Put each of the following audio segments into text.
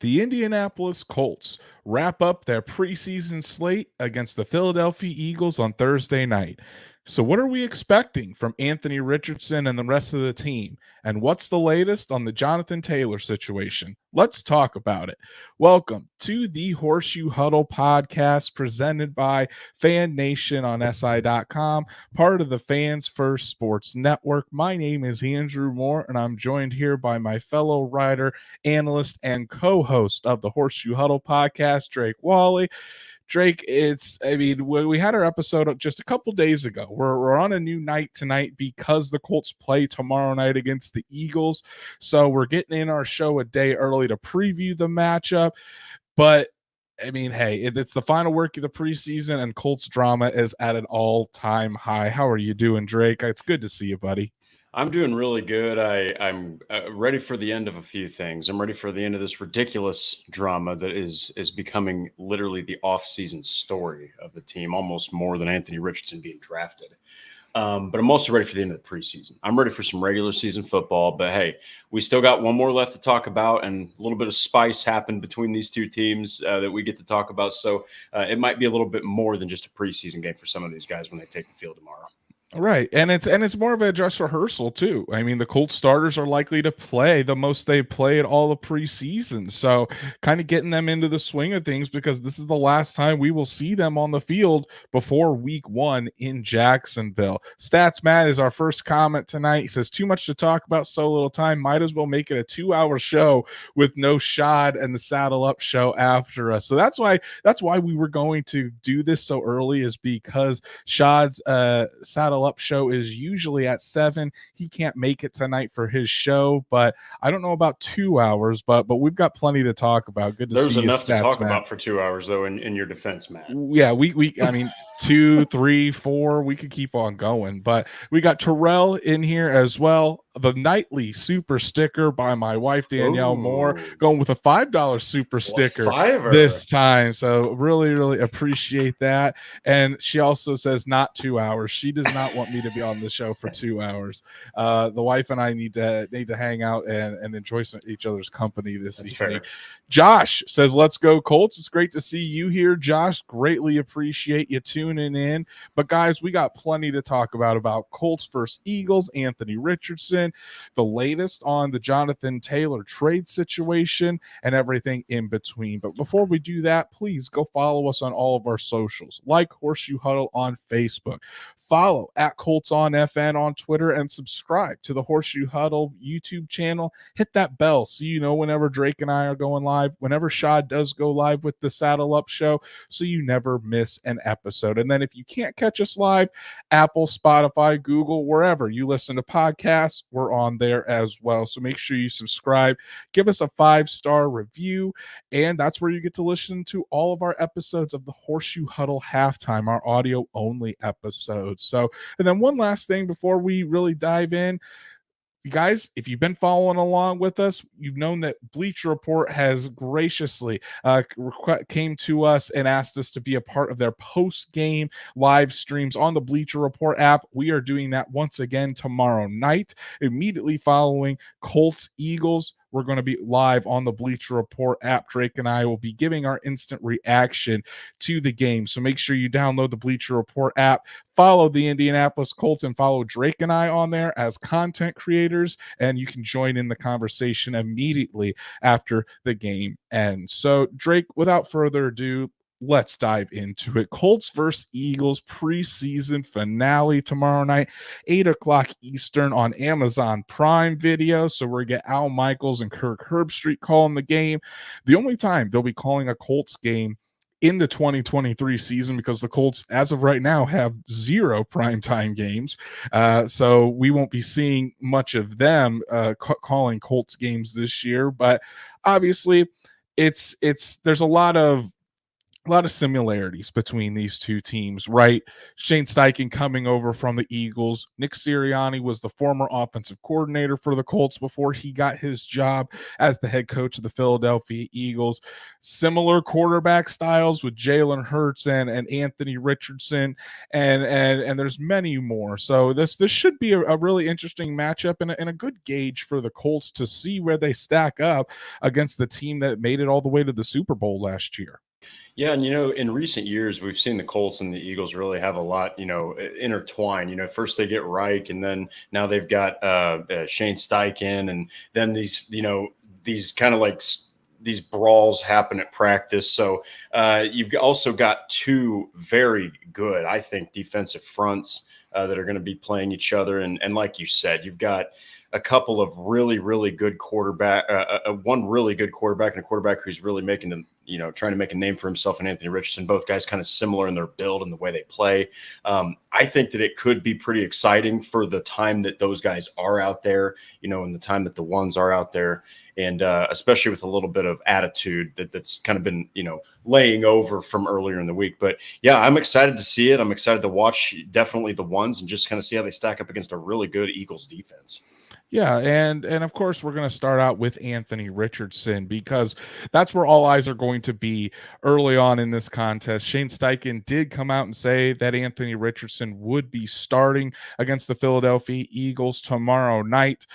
The Indianapolis Colts wrap up their preseason slate against the Philadelphia Eagles on Thursday night. So, what are we expecting from Anthony Richardson and the rest of the team? And what's the latest on the Jonathan Taylor situation? Let's talk about it. Welcome to the Horseshoe Huddle Podcast presented by Fan Nation on SI.com, part of the Fans First Sports Network. My name is Andrew Moore, and I'm joined here by my fellow writer, analyst, and co-host of the Horseshoe Huddle Podcast, Drake Wally. Drake, we had our episode just a couple days ago. We're on a new night tonight because the Colts play tomorrow night against the Eagles. So we're getting in our show a day early to preview the matchup. But hey, it's the final week of the preseason, and Colts drama is at an all-time high. How are you doing, Drake? It's good to see you, buddy. I'm doing really good. I'm ready for the end of a few things. I'm ready for the end of this ridiculous drama that is becoming literally the off-season story of the team, almost more than Anthony Richardson being drafted. But I'm also ready for the end of the preseason. I'm ready for some regular season football. But, hey, we still got one more left to talk about, and a little bit of spice happened between these two teams that we get to talk about. So it might be a little bit more than just a preseason game for some of these guys when they take the field tomorrow. Right. And it's more of a dress rehearsal too. The Colts starters are likely to play the most they played all the preseason. So kind of getting them into the swing of things, because this is the last time we will see them on the field before week 1 in Jacksonville. Stats Matt is our first comment tonight. He says, too much to talk about, so little time. Might as well make it a 2-hour show with no Shad and the Saddle Up show after us. So that's why we were going to do this so early, is because Shad's Saddle Up show is usually at 7. He can't make it tonight for his show, but I don't know about 2 hours, but we've got plenty to talk about. Good to see you. There's enough to talk about for 2 hours, though, in your defense, Matt. Yeah, we 2, 3, 4, we could keep on going, but we got Terrell in here as well. The nightly super sticker by my wife, Danielle Moore, going with a $5 super sticker this time. So really, really appreciate that. And she also says not 2 hours. She does not want me to be on the show for 2 hours. The wife and I need to hang out and enjoy each other's company this evening. Fair. Josh says, let's go Colts. It's great to see you here, Josh. Greatly appreciate you tuning in. But guys, we got plenty to talk about Colts versus Eagles, Anthony Richardson, the latest on the Jonathan Taylor trade situation, and everything in between. But before we do that, please go follow us on all of our socials, like Horseshoe Huddle on Facebook. Follow at Colts on FN on Twitter, and subscribe to the Horseshoe Huddle YouTube channel. Hit that bell so you know whenever Drake and I are going live, whenever Shad does go live with the Saddle Up show, so you never miss an episode. And then if you can't catch us live, Apple, Spotify, Google, wherever you listen to podcasts, we're on there as well. So make sure you subscribe, give us a 5-star review, and that's where you get to listen to all of our episodes of the Horseshoe Huddle Halftime, our audio-only episodes. So, and then one last thing before we really dive in. You guys, if you've been following along with us, you've known that Bleacher Report has graciously came to us and asked us to be a part of their post-game live streams on the Bleacher Report app. We are doing that once again tomorrow night, immediately following Colts Eagles. We're going to be live on the Bleacher Report app. Drake and I will be giving our instant reaction to the game. So make sure you download the Bleacher Report app, follow the Indianapolis Colts, and follow Drake and I on there as content creators, and you can join in the conversation immediately after the game ends. So, Drake, without further ado, let's dive into it. Colts versus Eagles preseason finale tomorrow night, 8 o'clock Eastern on Amazon Prime Video. So we're going to get Al Michaels and Kirk Herbstreit calling the game. The only time they'll be calling a Colts game in the 2023 season, because the Colts, as of right now, have 0 primetime games. So we won't be seeing much of them calling Colts games this year. But obviously, there's a lot of a lot of similarities between these two teams, right? Shane Steichen coming over from the Eagles. Nick Sirianni was the former offensive coordinator for the Colts before he got his job as the head coach of the Philadelphia Eagles. Similar quarterback styles with Jalen Hurts and Anthony Richardson, and there's many more. So this should be a really interesting matchup and a good gauge for the Colts to see where they stack up against the team that made it all the way to the Super Bowl last year. Yeah, and in recent years, we've seen the Colts and the Eagles really have a lot, intertwined. First they get Reich, and then now they've got Shane Steichen, and then these kind of like these brawls happen at practice. So you've also got two very good, I think, defensive fronts that are going to be playing each other, and like you said, you've got a couple of really, really good quarterback, one really good quarterback and a quarterback who's really trying to make a name for himself, and Anthony Richardson, both guys kind of similar in their build and the way they play. I think that it could be pretty exciting for the time that those guys are out there, and the time that the ones are out there. And especially with a little bit of attitude that's kind of been, laying over from earlier in the week. But yeah, I'm excited to see it. I'm excited to watch definitely the ones and just kind of see how they stack up against a really good Eagles defense. Yeah, and of course we're going to start out with Anthony Richardson because that's where all eyes are going to be early on in this contest. Shane Steichen did come out and say that Anthony Richardson would be starting against the Philadelphia Eagles tomorrow night.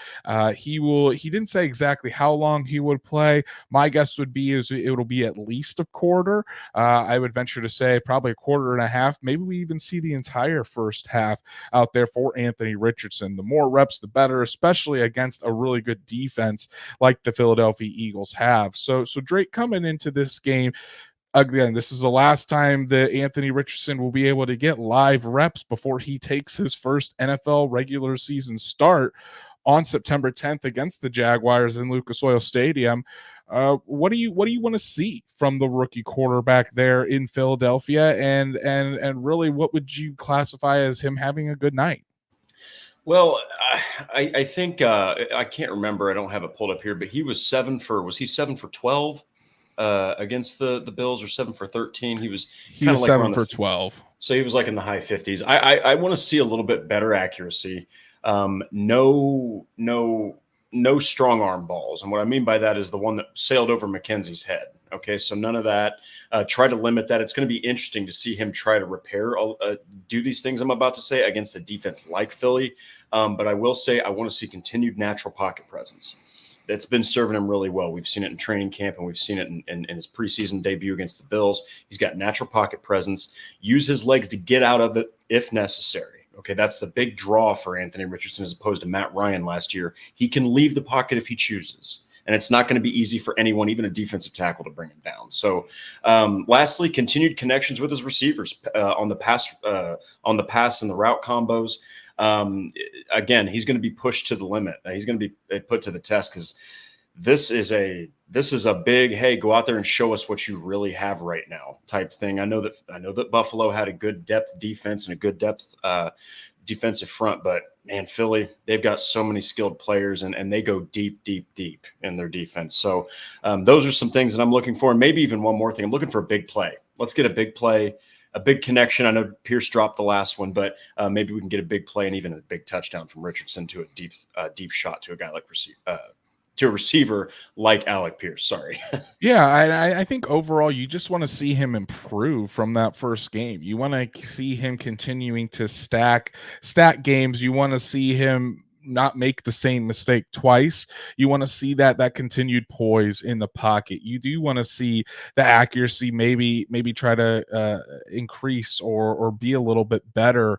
He didn't say exactly how long he would play. My guess would be it'll be at least a quarter. I would venture to say probably a quarter and a half. Maybe we even see the entire first half out there for Anthony Richardson. The more reps, the better, especially against a really good defense like the Philadelphia Eagles have. So Drake, coming into this game, again, this is the last time that Anthony Richardson will be able to get live reps before he takes his first NFL regular season start on September 10th against the Jaguars in Lucas Oil Stadium. What do you want to see from the rookie quarterback there in Philadelphia, and really, what would you classify as him having a good night? Well, I think I can't remember. I don't have it pulled up here, but he was 7 for 12 against the Bills, or 7 for 13. He was kind of like 7 for 12. So he was like in the high 50s. I want to see a little bit better accuracy. No strong arm balls. And what I mean by that is the one that sailed over McKenzie's head. Okay, so none of that. Try to limit that. It's going to be interesting to see him try to do these things I'm about to say against a defense like Philly. But I will say I want to see continued natural pocket presence. That's been serving him really well. We've seen it in training camp, and we've seen it in his preseason debut against the Bills. He's got natural pocket presence. Use his legs to get out of it if necessary. Okay, that's the big draw for Anthony Richardson as opposed to Matt Ryan last year. He can leave the pocket if he chooses. And it's not going to be easy for anyone, even a defensive tackle, to bring him down. So, lastly, continued connections with his receivers on the pass and the route combos. Again, he's going to be pushed to the limit. He's going to be put to the test because this is a big, hey, go out there and show us what you really have right now type thing. I know that Buffalo had a good depth defense and a good depth defensive front, but man, Philly, they've got so many skilled players and they go deep in their defense. So those are some things that I'm looking for. And maybe even one more thing. I'm looking for a big play. Let's get a big play, a big connection. I know Pierce dropped the last one, but maybe we can get a big play and even a big touchdown from Richardson to a deep shot to a guy like to a receiver like Alec Pierce. Sorry. Yeah, I think overall you just want to see him improve from that first game. You want to see him continuing to stack games. You want to see him not make the same mistake twice. You want to see that continued poise in the pocket. You do want to see the accuracy maybe try to increase or be a little bit better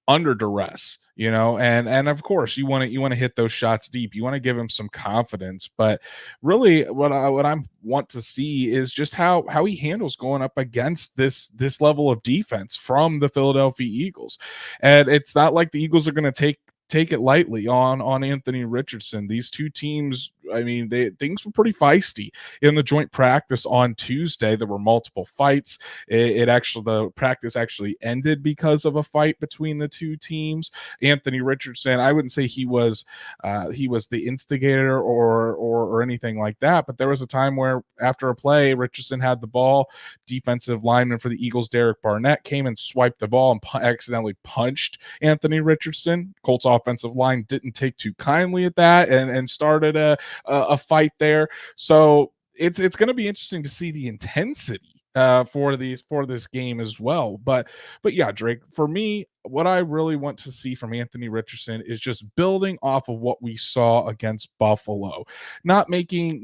under duress, and of course you want to hit those shots deep. You want to give him some confidence, but really what I want to see is just how he handles going up against this level of defense from the Philadelphia Eagles. And it's not like the Eagles are going to take it lightly on Anthony Richardson. These two teams I mean, things were pretty feisty in the joint practice on Tuesday. There were multiple fights. The practice actually ended because of a fight between the two teams. Anthony Richardson, I wouldn't say he was the instigator or anything like that, but there was a time where after a play, Richardson had the ball. Defensive lineman for the Eagles, Derek Barnett, came and swiped the ball and accidentally punched Anthony Richardson. Colts offensive line didn't take too kindly at that and started a fight there. So it's going to be interesting to see the intensity for this game as well. But yeah, Drake, for me, what I really want to see from Anthony Richardson is just building off of what we saw against Buffalo, not making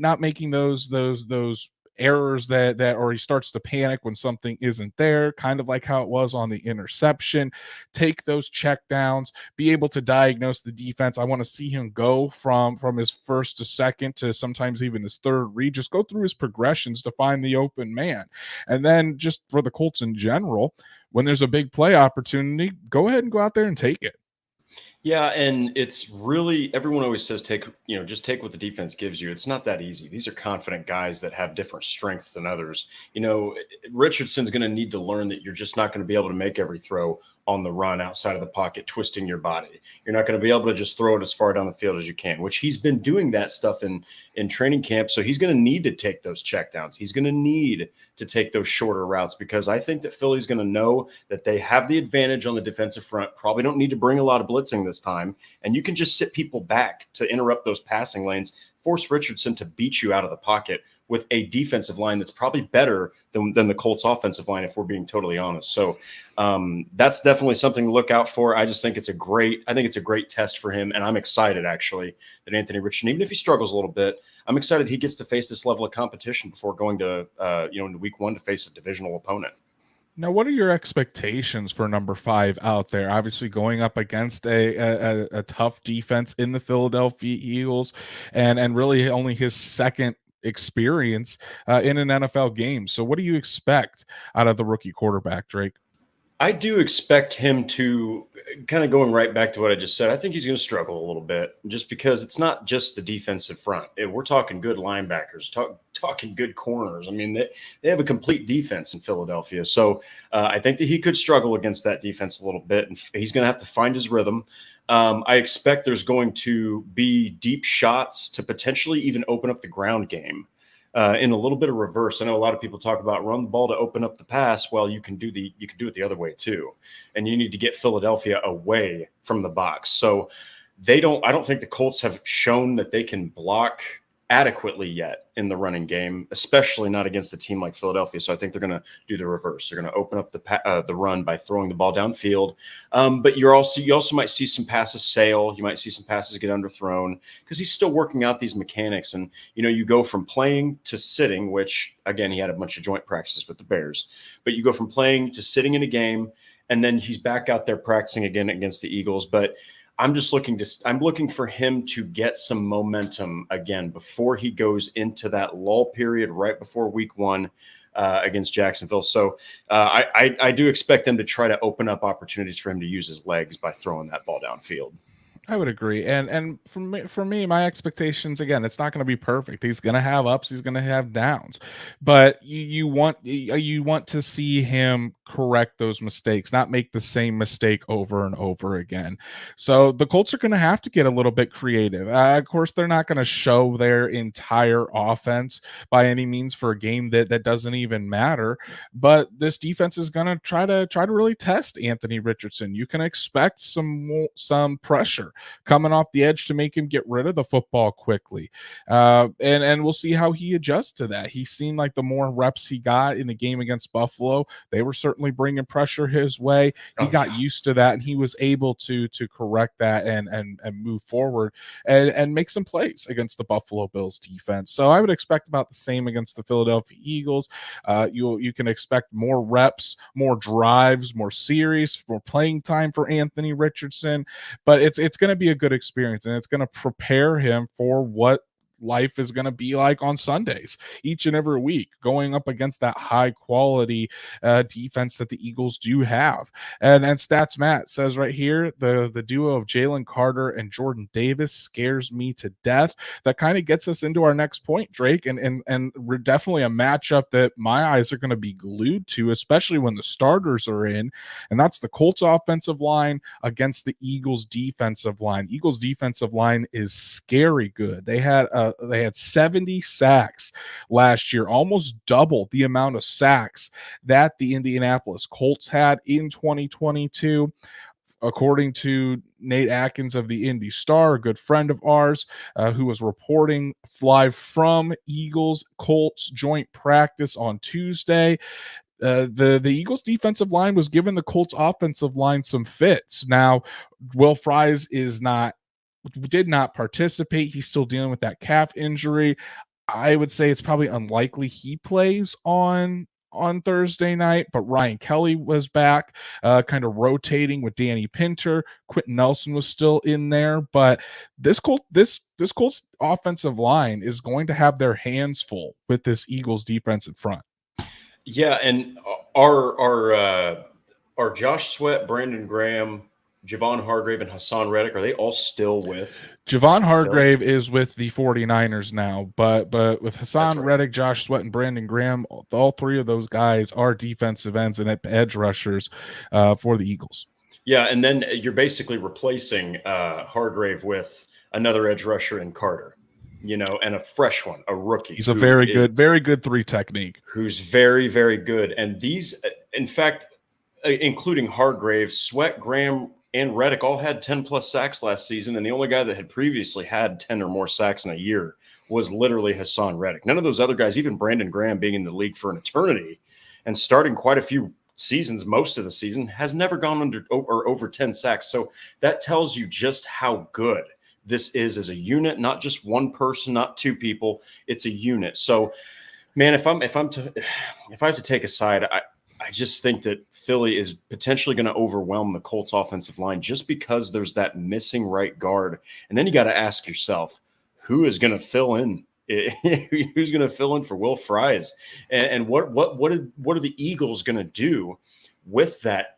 those errors that or he starts to panic when something isn't there, kind of like how it was on the interception. Take those check downs, be able to diagnose the defense. I want to see him go from his first to second to sometimes even his third read, just go through his progressions to find the open man. And then just for the Colts in general, when there's a big play opportunity, go ahead and go out there and take it. Yeah, and it's really, everyone always says just take what the defense gives you. It's not that easy. These are confident guys that have different strengths than others. Richardson's going to need to learn that you're just not going to be able to make every throw on the run outside of the pocket, twisting your body. You're not going to be able to just throw it as far down the field as you can, which he's been doing that stuff in training camp. So he's going to need to take those checkdowns. He's going to need to take those shorter routes, because I think that Philly's going to know that they have the advantage on the defensive front. Probably don't need to bring a lot of blitzing this time. And you can just sit people back to interrupt those passing lanes, force Richardson to beat you out of the pocket with a defensive line that's probably better than the Colts offensive line, if we're being totally honest. So that's definitely something to look out for. I just think it's a great test for him. And I'm excited, actually, that Anthony Richardson, even if he struggles a little bit, I'm excited he gets to face this level of competition before going to, into week one to face a divisional opponent. Now, what are your expectations for number 5 out there? Obviously, going up against a tough defense in the Philadelphia Eagles, and really only his second experience in an NFL game. So, what do you expect out of the rookie quarterback, Drake? I do expect him to, kind of going right back to what I just said, I think he's going to struggle a little bit, just because it's not just the defensive front. We're talking good linebackers, talking good corners. I mean, they have a complete defense in Philadelphia. So I think that he could struggle against that defense a little bit, and he's going to have to find his rhythm. I expect there's going to be deep shots to potentially even open up the ground game. In a little bit of reverse. I know a lot of people talk about run the ball to open up the pass. Well, you can do it the other way too. And you need to get Philadelphia away from the box. So I don't think the Colts have shown that they can block adequately yet in the running game, especially not against a team like Philadelphia. So I think they're going to do the reverse. They're going to open up the run by throwing the ball downfield. But you also might see some passes sail. You might see some passes get underthrown, because he's still working out these mechanics. And you go from playing to sitting, which again, he had a bunch of joint practices with the Bears. But you go from playing to sitting in a game, and then he's back out there practicing again against the Eagles. But I'm looking for him to get some momentum again before he goes into that lull period right before week one against Jacksonville. So I do expect them to try to open up opportunities for him to use his legs by throwing that ball downfield. I would agree. And for me, my expectations, again, it's not going to be perfect. He's going to have ups, he's going to have downs, but you want to see him correct those mistakes, not make the same mistake over and over again. So the Colts are going to have to get a little bit creative. Of course, they're not going to show their entire offense by any means for a game that doesn't even matter. But this defense is going to try to really test Anthony Richardson. You can expect some pressure coming off the edge to make him get rid of the football quickly. And we'll see how he adjusts to that. He seemed like the more reps he got in the game against Buffalo, they were certainly bringing pressure his way. He got used to that, and he was able to correct that and move forward and make some plays against the Buffalo Bills defense. So I would expect about the same against the Philadelphia Eagles. You can expect more reps, more drives, more series, more playing time for Anthony Richardson, but it's going to be a good experience, and it's going to prepare him for what life is going to be like on Sundays each and every week, going up against that high quality defense that the Eagles do have. And Stats Matt says right here, the duo of Jalen Carter and Jordan Davis scares me to death. That kind of gets us into our next point, Drake, and we're definitely a matchup that my eyes are going to be glued to, especially when the starters are in, and that's the Colts offensive line against the Eagles defensive line. Eagles defensive line is scary good. They had 70 sacks last year, almost double the amount of sacks that the Indianapolis Colts had in 2022. According to Nate Atkins of the Indy Star, a good friend of ours, who was reporting live from Eagles Colts joint practice on Tuesday, the Eagles defensive line was giving the Colts offensive line some fits. Now, Will Fries did not participate. He's still dealing with that calf injury. I would say it's probably unlikely he plays on Thursday night, but Ryan Kelly was back, kind of rotating with Danny Pinter. Quentin Nelson was still in there, but this Colts offensive line is going to have their hands full with this Eagles defensive front. Yeah, and our Josh Sweat, Brandon Graham, Javon Hargrave, and Hassan Reddick, are they all still with? Javon Hargrave is with the 49ers now, but with Hassan Reddick, Josh Sweat, and Brandon Graham, all three of those guys are defensive ends and edge rushers for the Eagles. Yeah, and then you're basically replacing Hargrave with another edge rusher in Carter, and a fresh one, a rookie. He's a very good three technique. Who's very, very good. And these, in fact, including Hargrave, Sweat, Graham, and Reddick all had 10-plus sacks last season, and the only guy that had previously had 10 or more sacks in a year was literally Hassan Reddick. None of those other guys, even Brandon Graham being in the league for an eternity and starting quite a few seasons, most of the season, has never gone under or over 10 sacks. So that tells you just how good this is as a unit, not just one person, not two people. It's a unit. So, man, if I have to take a side, I just think that Philly is potentially going to overwhelm the Colts offensive line just because there's that missing right guard. And then you got to ask yourself, who is going to fill in? Who's going to fill in for Will Fries? And what are the Eagles going to do with that,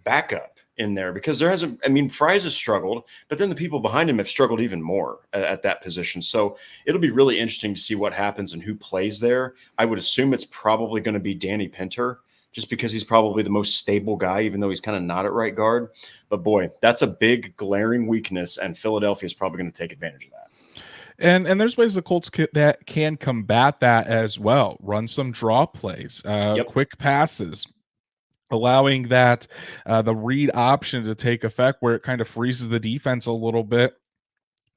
backup in there? Because Fries has struggled, but then the people behind him have struggled even more at that position. So it'll be really interesting to see what happens and who plays there. I would assume it's probably going to be Danny Pinter, just because he's probably the most stable guy, even though he's kind of not at right guard. But boy, that's a big glaring weakness, and Philadelphia is probably going to take advantage of that. And there's ways the Colts that can combat that as well. Run some draw plays, quick passes, allowing that the read option to take effect where it kind of freezes the defense a little bit.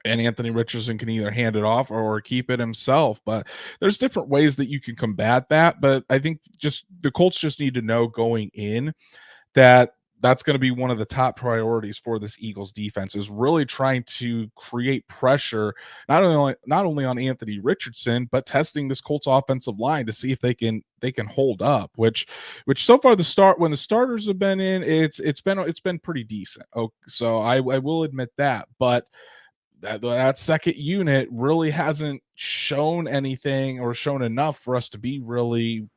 And Anthony Richardson can either hand it off or keep it himself. But there's different ways that you can combat that. But I think just the Colts just need to know going in that that's going to be one of the top priorities for this Eagles defense, is really trying to create pressure, not only on Anthony Richardson, but testing this Colts offensive line to see if they can hold up, which so far when the starters have been in, it's been pretty decent. Oh, so I will admit that, but that second unit really hasn't shown anything or shown enough for us to be really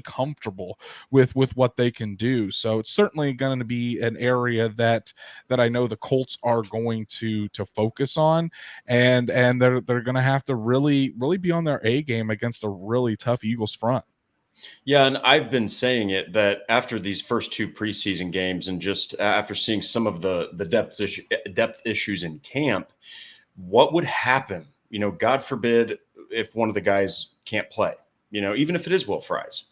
comfortable with what they can do. So it's certainly going to be an area that I know the Colts are going to focus on, and they're going to have to really be on their A game against a really tough Eagles front. Yeah, and I've been saying it that after these first two preseason games and just after seeing some of the depth issues in camp, what would happen? God forbid if one of the guys can't play, even if it is Will Fries,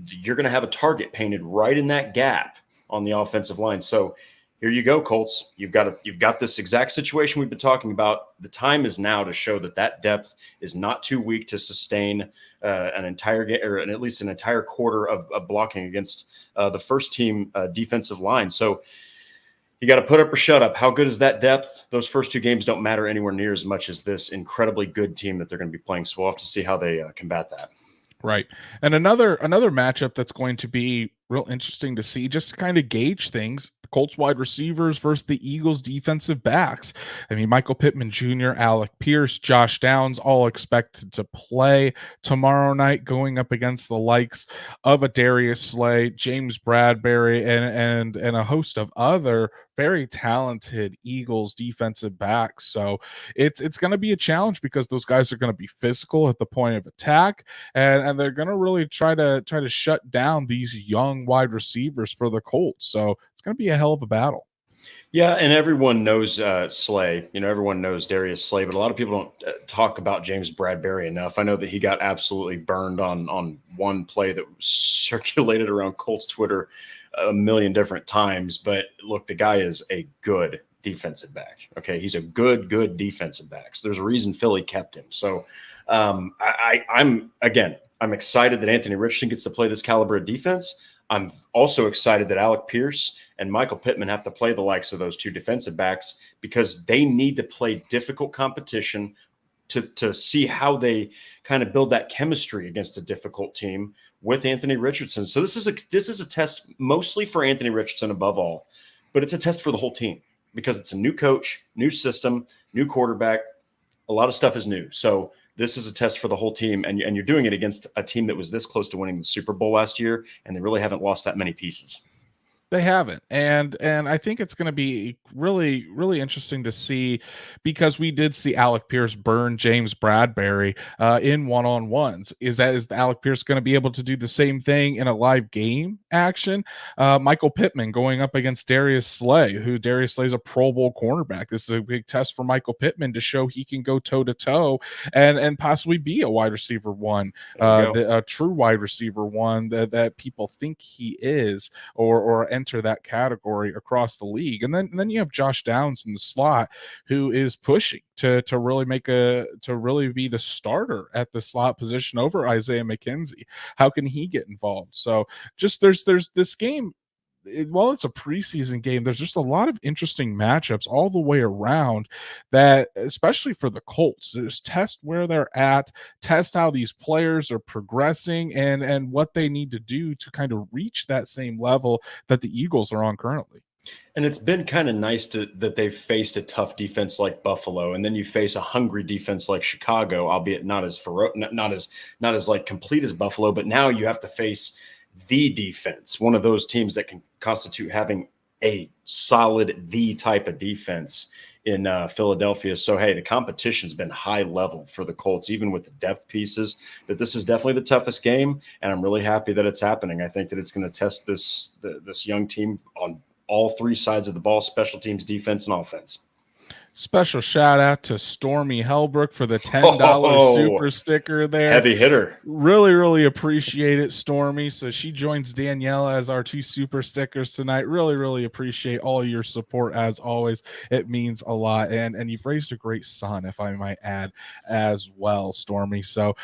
you're going to have a target painted right in that gap on the offensive line. So here you go, Colts. You've got this exact situation we've been talking about. The time is now to show that depth is not too weak to sustain an entire game, or at least an entire quarter of blocking against the first team defensive line. So you got to put up or shut up. How good is that depth? Those first two games don't matter anywhere near as much as this incredibly good team that they're going to be playing. So we'll have to see how they combat that. Right. And another matchup that's going to be real interesting to see, just to kind of gauge things, Colts wide receivers versus the Eagles defensive backs. I mean, Michael Pittman Jr., Alec Pierce, Josh Downs, all expected to play tomorrow night, going up against the likes of a Darius Slay, James Bradbury, and a host of other very talented Eagles defensive backs. So it's going to be a challenge because those guys are going to be physical at the point of attack, and they're going to really try to shut down these young wide receivers for the Colts. So it's going to be a hell of a battle. Yeah, and everyone knows Slay. Everyone knows Darius Slay, but a lot of people don't talk about James Bradbury enough. I know that he got absolutely burned on one play that circulated around Colts Twitter a million different times. But look, the guy is a good defensive back. Okay, he's a good defensive back. So there's a reason Philly kept him. So I'm excited that Anthony Richardson gets to play this caliber of defense. I'm also excited that Alec Pierce and Michael Pittman have to play the likes of those two defensive backs because they need to play difficult competition to see how they kind of build that chemistry against a difficult team with Anthony Richardson. So this is a test mostly for Anthony Richardson above all, but it's a test for the whole team because it's a new coach, new system, new quarterback. A lot of stuff is new. So this is a test for the whole team, and you're doing it against a team that was this close to winning the Super Bowl last year, and they really haven't lost that many pieces. They haven't, and I think it's going to be really, really interesting to see because we did see Alec Pierce burn James Bradbury in one-on-ones. Is Alec Pierce going to be able to do the same thing in a live game action? Michael Pittman going up against Darius Slay, who Darius Slay is a Pro Bowl cornerback. This is a big test for Michael Pittman to show he can go toe-to-toe and possibly be a wide receiver one, a true wide receiver one that people think he is, or enter that category across the league. And then you have Josh Downs in the slot, who is pushing to really be the starter at the slot position over Isaiah McKenzie. How can he get involved? So just there's this game. While it's a preseason game, there's just a lot of interesting matchups all the way around that, especially for the Colts, just test where they're at, test how these players are progressing and what they need to do to kind of reach that same level that the Eagles are on currently. And it's been kind of nice that they've faced a tough defense like Buffalo, and then you face a hungry defense like Chicago, albeit not as like complete as Buffalo, but now you have to face the defense, one of those teams that can constitute having a solid type of defense in Philadelphia. So, hey, the competition's been high level for the Colts, even with the depth pieces. But this is definitely the toughest game, and I'm really happy that it's happening. I think that it's going to test this young team on all three sides of the ball: special teams, defense, and offense. Special shout out to Stormy Helbrook for the $10 super sticker there. Heavy hitter. Really, really appreciate it, Stormy. So she joins Danielle as our 2 super stickers tonight. Really, really appreciate all your support as always. It means a lot. And you've raised a great son, if I might add, as well, Stormy. So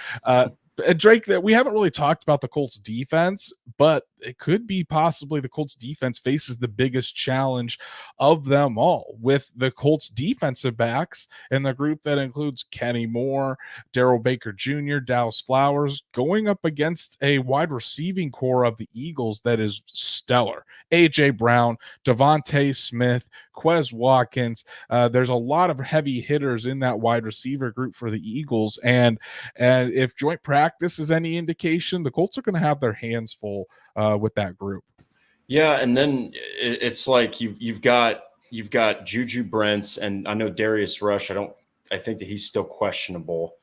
Drake, that we haven't really talked about the Colts defense, but it could be possibly the Colts defense faces the biggest challenge of them all, with the Colts defensive backs in the group that includes Kenny Moore, Darrell Baker Jr., Dallas Flowers, going up against a wide receiving core of the Eagles that is stellar. A.J. Brown, Devontae Smith, Quez Watkins. There's a lot of heavy hitters in that wide receiver group for the Eagles, and if joint practice is any indication, the Colts are going to have their hands full with that group. Yeah, and then it's like you've got Juju Brents, and I know Darius Rush. I think that he's still questionable.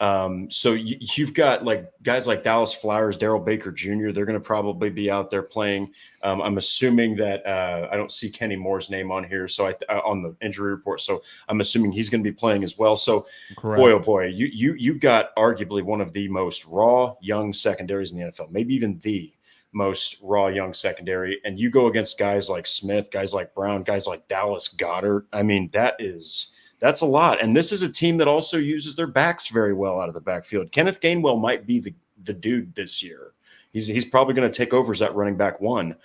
So you've got like guys like Dallas Flowers, Darrell Baker Jr. They're going to probably be out there playing. I'm assuming that I don't see Kenny Moore's name on here, so on the injury report. So I'm assuming he's going to be playing as well. So Correct. Boy, oh boy, you've got arguably one of the most raw young secondaries in the NFL, maybe even the most raw young secondary. And you go against guys like Smith, guys like Brown, guys like Dallas Goedert. I mean, that's a lot. And this is a team that also uses their backs very well out of the backfield. Kenneth Gainwell might be the dude this year. He's probably going to take over as that running back one.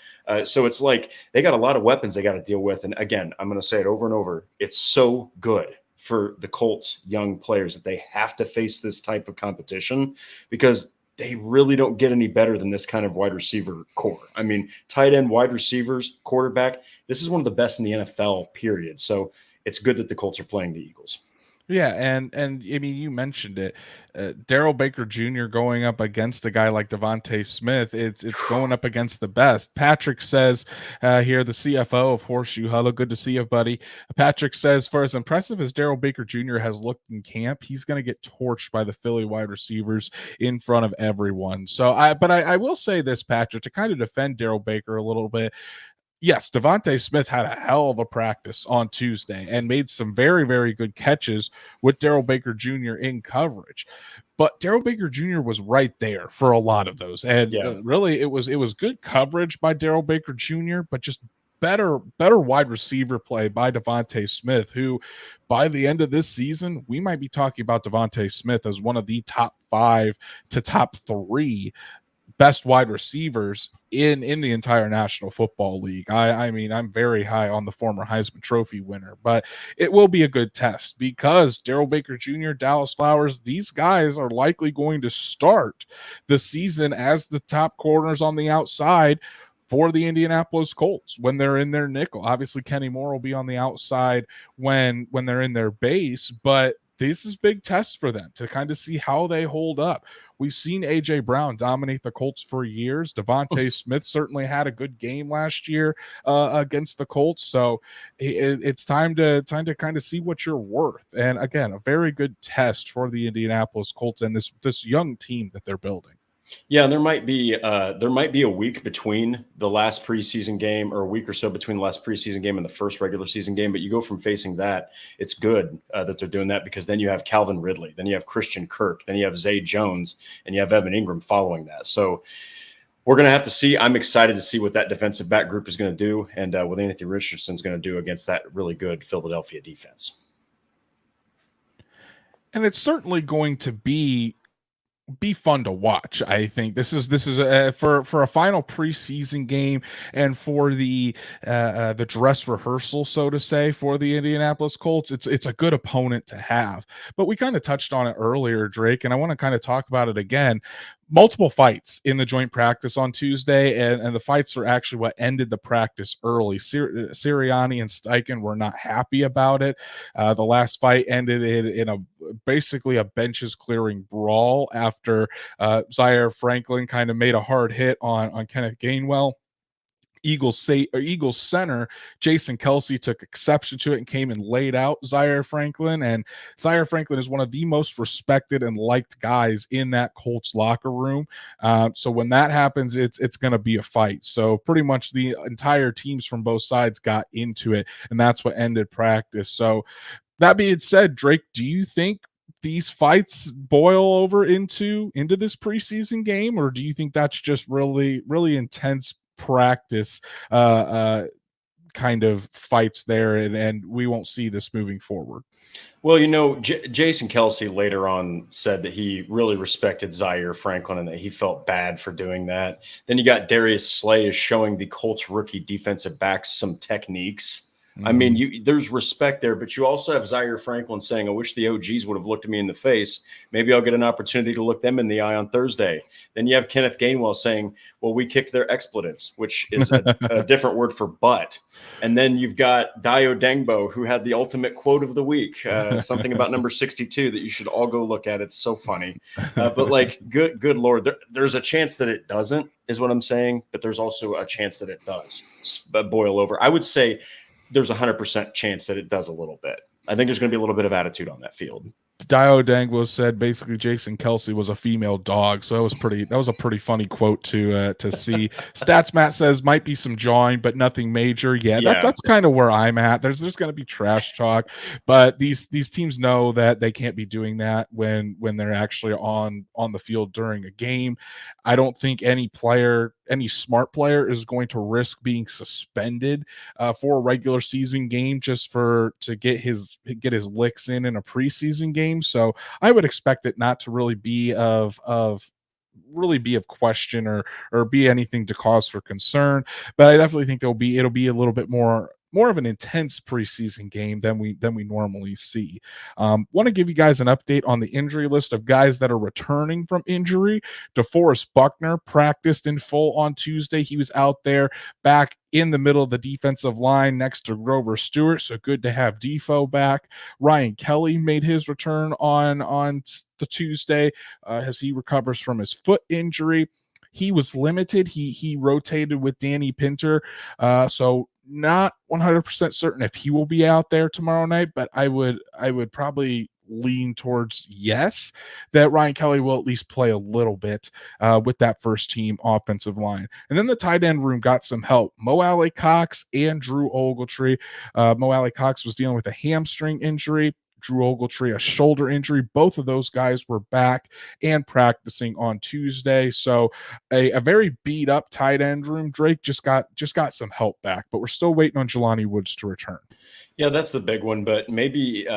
So it's like they got a lot of weapons they got to deal with. And again, I'm going to say it over and over. It's so good for the Colts young players that they have to face this type of competition because they really don't get any better than this kind of wide receiver core. I mean, tight end, wide receivers, quarterback, this is one of the best in the NFL, period. So it's good that the Colts are playing the Eagles. Yeah, and I mean, you mentioned it, Daryl Baker Jr. going up against a guy like Devontae Smith. It's going up against the best. Patrick says here, the CFO of Horseshoe Huddle. Good to see you, buddy. Patrick says, for as impressive as Daryl Baker Jr. has looked in camp, he's going to get torched by the Philly wide receivers in front of everyone. So, I will say this, Patrick, to kind of defend Daryl Baker a little bit. Yes, Devontae Smith had a hell of a practice on Tuesday and made some very, very good catches with Daryl Baker Jr. in coverage. But Daryl Baker Jr. was right there for a lot of those. And really, it was good coverage by Daryl Baker Jr., but just better wide receiver play by Devontae Smith, who by the end of this season, we might be talking about Devontae Smith as one of the top 5 to top 3 best wide receivers in the entire National Football League. I mean, I'm very high on the former Heisman Trophy winner, but it will be a good test because Daryl Baker Jr., Dallas Flowers, these guys are likely going to start the season as the top corners on the outside for the Indianapolis Colts when they're in their nickel. Obviously, Kenny Moore will be on the outside when they're in their base, but this is big tests for them to kind of see how they hold up. We've seen A.J. Brown dominate the Colts for years. Devontae Smith certainly had a good game last year against the Colts. So it's time to kind of see what you're worth. And again, a very good test for the Indianapolis Colts and this young team that they're building. Yeah, and there might be a week between the last preseason game, or a week or so between the last preseason game and the first regular season game. But you go from facing that, it's good that they're doing that, because then you have Calvin Ridley, then you have Christian Kirk, then you have Zay Jones, and you have Evan Ingram following that. So we're going to have to see. I'm excited to see what that defensive back group is going to do, and what Anthony Richardson's going to do against that really good Philadelphia defense. And it's certainly going to be fun to watch. I think this is for a final preseason game and for the dress rehearsal, so to say, for the Indianapolis Colts. It's a good opponent to have. But we kind of touched on it earlier, Drake, and I want to kind of talk about it again. Multiple fights in the joint practice on Tuesday, and the fights are actually what ended the practice early. Sirianni and Steichen were not happy about it. The last fight ended in a basically a benches clearing brawl after Zaire Franklin kind of made a hard hit on Kenneth Gainwell. Eagles center Jason Kelce took exception to it and came and laid out Zaire Franklin. And Zaire Franklin is one of the most respected and liked guys in that Colts locker room. So when that happens, it's going to be a fight. So pretty much the entire teams from both sides got into it, and that's what ended practice. So that being said, Drake, do you think these fights boil over into this preseason game, or do you think that's just really, really intense practice kind of fights there, and we won't see this moving forward? Well, Jason Kelce later on said that he really respected Zaire Franklin and that he felt bad for doing that. Then you got Darius Slay is showing the Colts rookie defensive backs some techniques. I mean, there's respect there, but you also have Zaire Franklin saying, I wish the OGs would have looked at me in the face. Maybe I'll get an opportunity to look them in the eye on Thursday. Then you have Kenneth Gainwell saying, well, we kicked their expletives, which is a different word for butt. And then you've got Dio Dengbo, who had the ultimate quote of the week, something about number 62 that you should all go look at. It's so funny. But like, good Lord, there's a chance that it doesn't, is what I'm saying. But there's also a chance that it does boil over. I would say there's 100% chance that it does a little bit. I think there's going to be a little bit of attitude on that field. Dio Danglo said basically Jason Kelce was a female dog, so that was a pretty funny quote to see. Stats Matt says might be some jawing, but nothing major. That's kind of where I'm at. There's going to be trash talk, but these teams know that they can't be doing that when they're actually on the field during a game. I don't think any smart player is going to risk being suspended for a regular season game just to get his licks in a preseason game. So I would expect it not to really be of question or be anything to cause for concern. But I definitely think it'll be a little bit more more of an intense preseason game than we normally see. Want to give you guys an update on the injury list of guys that are returning from injury. DeForest Buckner practiced in full on Tuesday. He was out there back in the middle of the defensive line next to Grover Stewart, so good to have Defoe back. Ryan Kelly made his return on the Tuesday as he recovers from his foot injury. He was limited. He rotated with Danny Pinter, so not 100% certain if he will be out there tomorrow night, but I would probably lean towards yes, that Ryan Kelly will at least play a little bit with that first team offensive line. And then the tight end room got some help. Mo Alley Cox and Drew Ogletree. Mo Alley Cox was dealing with a hamstring injury. Drew Ogletree, a shoulder injury. Both of those guys were back and practicing on Tuesday. So a very beat up tight end room. Drake just got some help back, but we're still waiting on Jelani Woods to return. Yeah, that's the big one. But maybe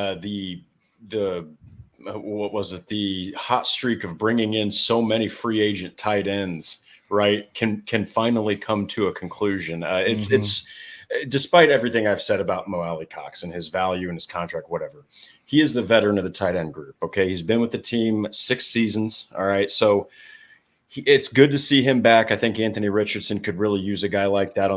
what was it? The hot streak of bringing in so many free agent tight ends, right, can finally come to a conclusion. It's despite everything I've said about Mo Alley Cox and his value and his contract, whatever, he is the veteran of the tight end group. Okay. He's been with the team 6 seasons. All right. So it's good to see him back. I think Anthony Richardson could really use a guy like that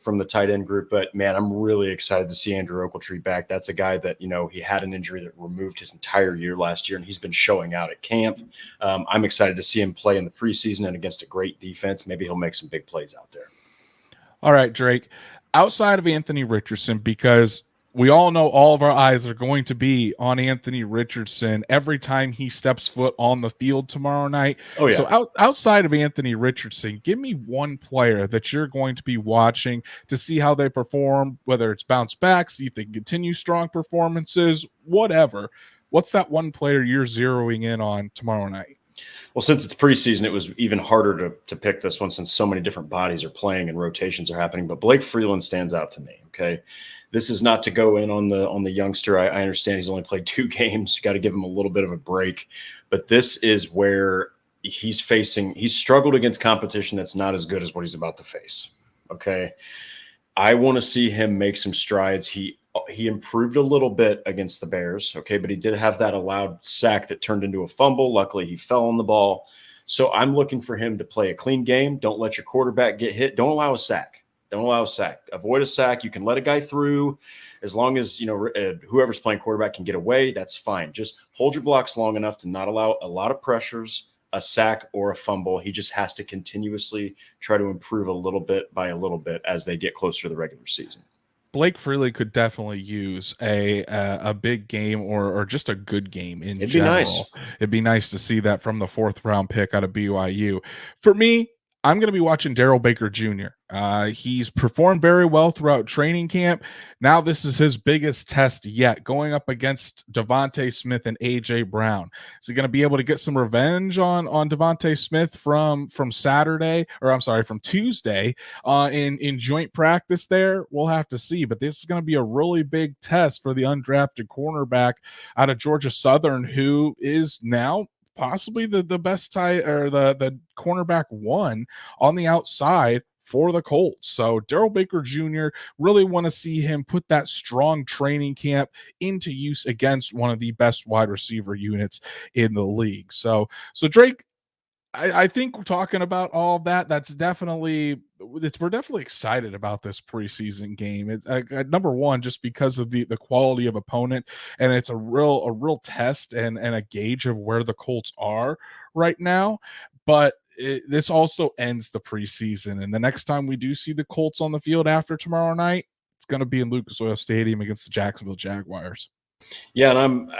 from the tight end group. But man, I'm really excited to see Andrew Ogletree back. That's a guy that, he had an injury that removed his entire year last year, and he's been showing out at camp. I'm excited to see him play in the preseason and against a great defense. Maybe he'll make some big plays out there. All right, Drake, outside of Anthony Richardson, because we all know all of our eyes are going to be on Anthony Richardson every time he steps foot on the field tomorrow night. Oh, yeah. So outside of Anthony Richardson, give me one player that you're going to be watching to see how they perform, whether it's bounce back, see if they can continue strong performances, whatever. What's that one player you're zeroing in on tomorrow night? Well, since it's preseason, it was even harder to pick this one since so many different bodies are playing and rotations are happening. But Blake Freeland stands out to me. Okay, this is not to go in on the youngster. I understand he's only played 2 games. You got to give him a little bit of a break. But this is where he's struggled against competition that's not as good as what he's about to face. Okay, I want to see him make some strides. He improved a little bit against the Bears, okay, but he did have that allowed sack that turned into a fumble. Luckily, he fell on the ball. So I'm looking for him to play a clean game. Don't let your quarterback get hit. Don't allow a sack. Avoid a sack. You can let a guy through as long as, whoever's playing quarterback can get away. That's fine. Just hold your blocks long enough to not allow a lot of pressures, a sack, or a fumble. He just has to continuously try to improve a little bit by a little bit as they get closer to the regular season. Blake Freeland could definitely use a big game or just a good game in It'd general. Be nice. It'd be nice to see that from the 4th round pick out of BYU. For me, I'm going to be watching Darrell Baker Jr. He's performed very well throughout training camp. Now this is his biggest test yet, going up against Devontae Smith and A.J. Brown. Is he going to be able to get some revenge on Devontae Smith from Tuesday in joint practice there? We'll have to see. But this is going to be a really big test for the undrafted cornerback out of Georgia Southern, who is now possibly the best the cornerback 1 on the outside for the Colts. So Darrell Baker Jr., really want to see him put that strong training camp into use against one of the best wide receiver units in the league. So Drake, I think we're talking about all of that. We're definitely excited about this preseason game. It's number one, just because of the quality of opponent, and it's a real test and a gauge of where the Colts are right now. But this also ends the preseason, and the next time we do see the Colts on the field after tomorrow night, it's going to be in Lucas Oil Stadium against the Jacksonville Jaguars. Yeah, and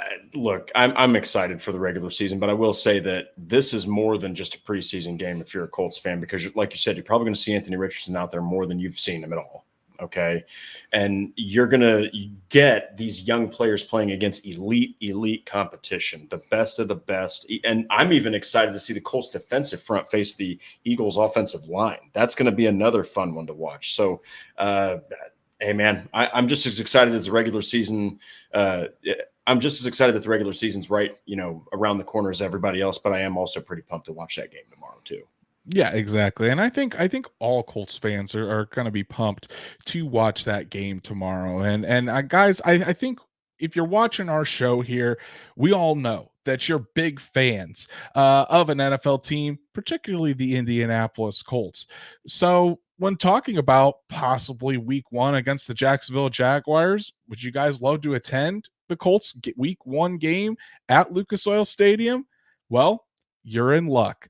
I'm excited for the regular season, but I will say that this is more than just a preseason game if you're a Colts fan, because like you said, you're probably going to see Anthony Richardson out there more than you've seen him at all. Okay. And you're going to get these young players playing against elite competition, the best of the best. And I'm even excited to see the Colts defensive front face the Eagles offensive line. That's going to be another fun one to watch. So, hey, man, I'm just as excited as the regular season. I'm just as excited that the regular season's right, around the corner as everybody else. But I am also pretty pumped to watch that game tomorrow too. Yeah, exactly. And I think all Colts fans are going to be pumped to watch that game tomorrow. And guys, I think if you're watching our show here, we all know that you're big fans of an NFL team, particularly the Indianapolis Colts. So when talking about possibly week one against the Jacksonville Jaguars, would you guys love to attend the Colts week one game at Lucas Oil Stadium? Well, you're in luck.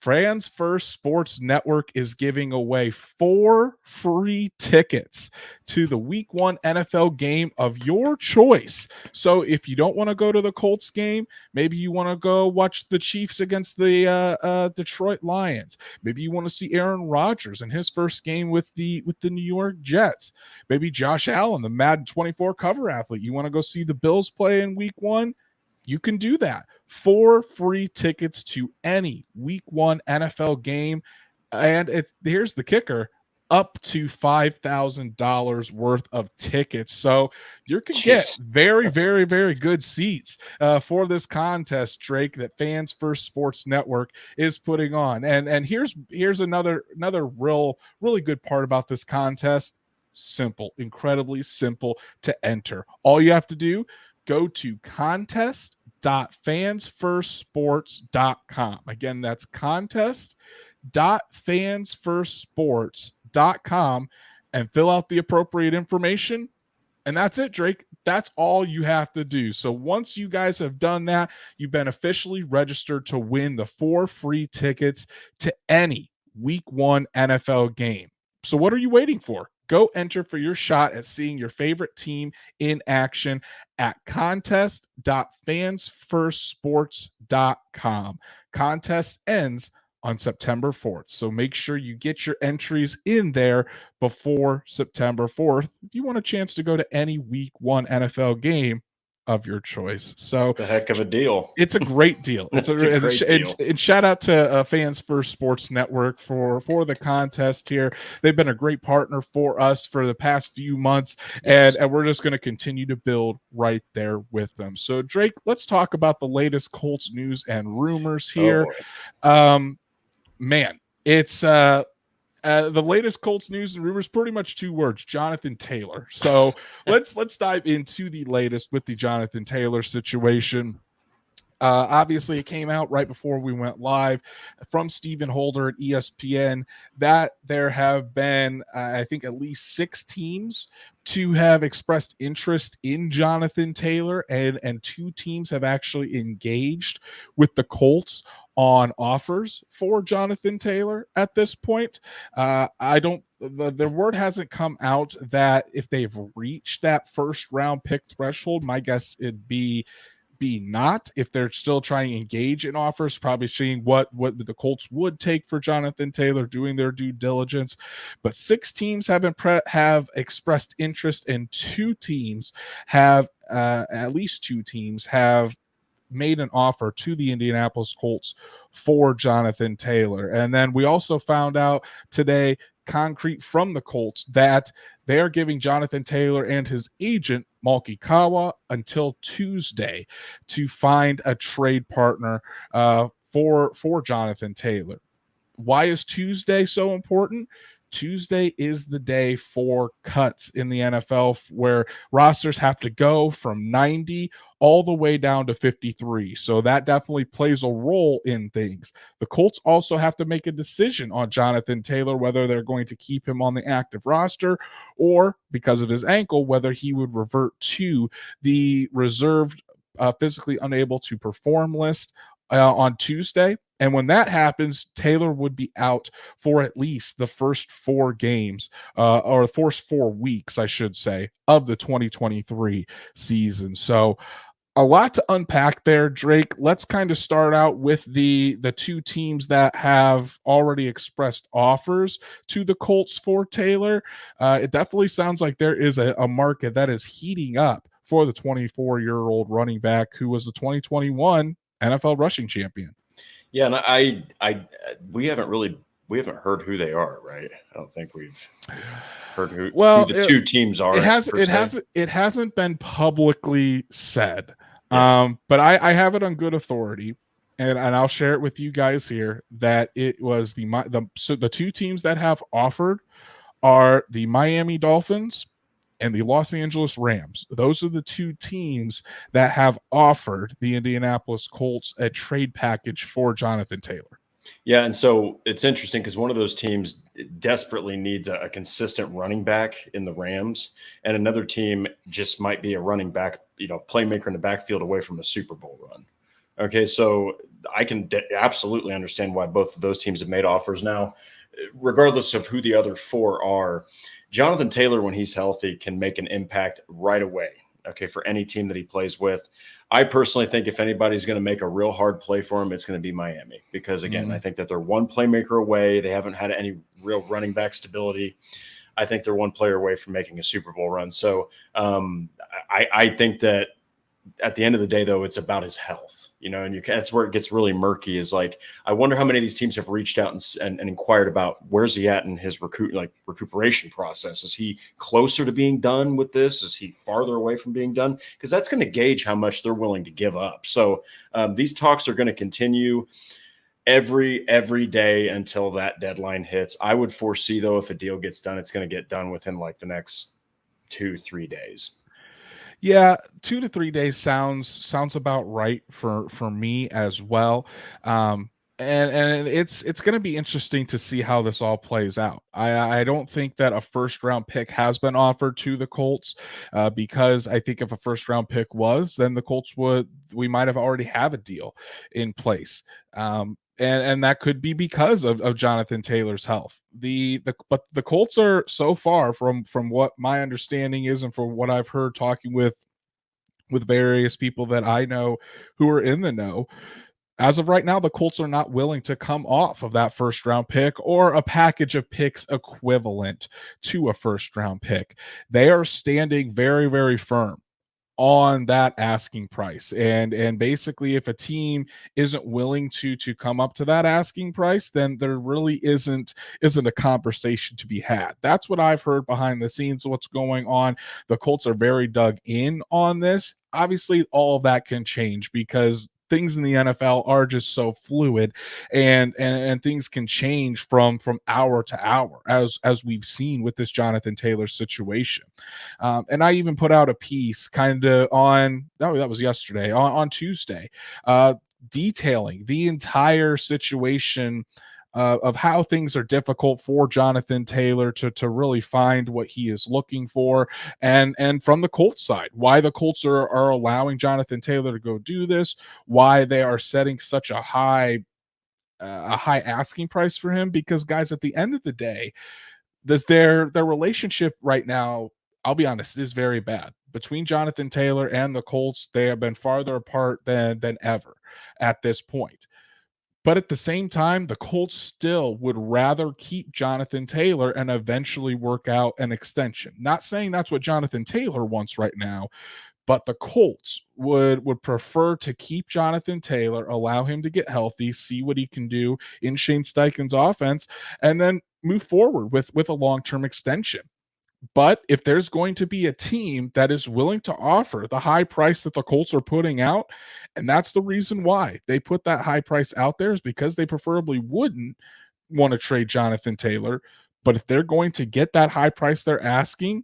Fans First Sports Network is giving away 4 free tickets to the week one NFL game of your choice. So if you don't want to go to the Colts game, maybe you want to go watch the Chiefs against the Detroit Lions. Maybe you want to see Aaron Rodgers in his first game with the New York Jets. Maybe Josh Allen, the Madden 24 cover athlete. You want to go see the Bills play in week one? You can do that. 4 free tickets to any week one NFL game. And here's the kicker, up to $5,000 worth of tickets. So you can get very, very, very good seats for this contest, Drake, that Fans First Sports Network is putting on. And here's another really good part about this contest. Simple, incredibly simple to enter. All you have to do, go to contest.fansfirstsports.com. Again, that's contest.fansfirstsports.com and fill out the appropriate information. And that's it, Drake. That's all you have to do. So once you guys have done that, you've been officially registered to win the 4 free tickets to any week one NFL game. So what are you waiting for? Go enter for your shot at seeing your favorite team in action at contest.fansfirstsports.com. Contest ends on September 4th. So make sure you get your entries in there before September 4th if you want a chance to go to any week one NFL game of your choice. So it's a heck of a deal. It's a great deal. It's a great deal. And shout out to Fans First Sports Network for the contest here. They've been a great partner for us for the past few months, and we're just going to continue to build right there with them. So Drake, let's talk about the latest Colts news and rumors here. Man, it's the latest Colts news and rumors, pretty much 2 words: Jonathan Taylor. So let's dive into the latest with the Jonathan Taylor situation. Obviously, it came out right before we went live from Stephen Holder at ESPN that there have been, I think, at least 6 teams to have expressed interest in Jonathan Taylor, and 2 teams have actually engaged with the Colts on offers for Jonathan Taylor at this point. The word hasn't come out that if they've reached that first round pick threshold. My guess it'd be not. If they're still trying to engage in offers, probably seeing what the Colts would take for Jonathan Taylor, doing their due diligence. But 6 teams have expressed interest, and 2 teams have at least 2 teams have made an offer to the Indianapolis Colts for Jonathan Taylor. And then we also found out today, concrete from the Colts, that they are giving Jonathan Taylor and his agent Malki Kawa until Tuesday to find a trade partner for Jonathan Taylor. Why is Tuesday so important? Tuesday is the day for cuts in the NFL, where rosters have to go from 90 all the way down to 53. So that definitely plays a role in things. The Colts also have to make a decision on Jonathan Taylor, whether they're going to keep him on the active roster, or because of his ankle, whether he would revert to the reserved, physically unable to perform list on Tuesday. And when that happens, Taylor would be out for at least the first 4 games, or the first 4 weeks, I should say, of the 2023 season. So a lot to unpack there, Drake. Let's kind of start out with the 2 teams that have already expressed offers to the Colts for Taylor. It definitely sounds like there is a market that is heating up for the 24-year-old running back who was the 2021 NFL rushing champion. Yeah, and we haven't heard who they are, right? I don't think we've heard who the 2 teams are. It hasn't been publicly said, but I have it on good authority and I'll share it with you guys here that it was the two teams that have offered are the Miami Dolphins and the Los Angeles Rams. Those are the two teams that have offered the Indianapolis Colts a trade package for Jonathan Taylor. Yeah, and so it's interesting because one of those teams desperately needs a consistent running back in the Rams, and another team just might be a running back, playmaker in the backfield away from a Super Bowl run. Okay, so I can absolutely understand why both of those teams have made offers now, regardless of who the other four are. Jonathan Taylor, when he's healthy, can make an impact right away. Okay, for any team that he plays with. I personally think if anybody's going to make a real hard play for him, it's going to be Miami because, again, I think that they're one playmaker away. They haven't had any real running back stability. I think they're one player away from making a Super Bowl run. So I think that at the end of the day, though, it's about his health, and that's where it gets really murky is like, I wonder how many of these teams have reached out and inquired about where's he at in his recuperation process. Is he closer to being done with this? Is he farther away from being done? Because that's going to gauge how much they're willing to give up. So these talks are going to continue every day until that deadline hits. I would foresee, though, if a deal gets done, it's going to get done within like the next 2-3 days. Yeah, 2 to 3 days sounds about right for me as well. And it's going to be interesting to see how this all plays out. I don't think that a first round pick has been offered to the Colts because I think if a first round pick was, then the Colts we might have already have a deal in place. And that could be because of Jonathan Taylor's health. But the Colts are so far from what my understanding is and from what I've heard talking with various people that I know who are in the know. As of right now, the Colts are not willing to come off of that first round pick or a package of picks equivalent to a first round pick. They are standing very, very firm on that asking price. And basically if a team isn't willing to come up to that asking price, then there really isn't a conversation to be had. That's what I've heard behind the scenes, what's going on. The Colts are very dug in on this. Obviously all of that can change because things in the NFL are just so fluid and things can change from hour to hour as we've seen with this Jonathan Taylor situation. And I even put out a piece kind of that was yesterday on Tuesday, detailing the entire situation of how things are difficult for Jonathan Taylor to really find what he is looking for, and from the Colts side, why the Colts are allowing Jonathan Taylor to go do this, why they are setting such a high asking price for him. Because guys, at the end of the day, their relationship right now, I'll be honest, is very bad between Jonathan Taylor and the Colts. They have been farther apart than ever at this point. But at the same time, the Colts still would rather keep Jonathan Taylor and eventually work out an extension. Not saying that's what Jonathan Taylor wants right now, but the Colts would prefer to keep Jonathan Taylor, allow him to get healthy, see what he can do in Shane Steichen's offense, and then move forward with a long-term extension. But if there's going to be a team that is willing to offer the high price that the Colts are putting out, and that's the reason why they put that high price out there, is because they preferably wouldn't want to trade Jonathan Taylor. But if they're going to get that high price they're asking,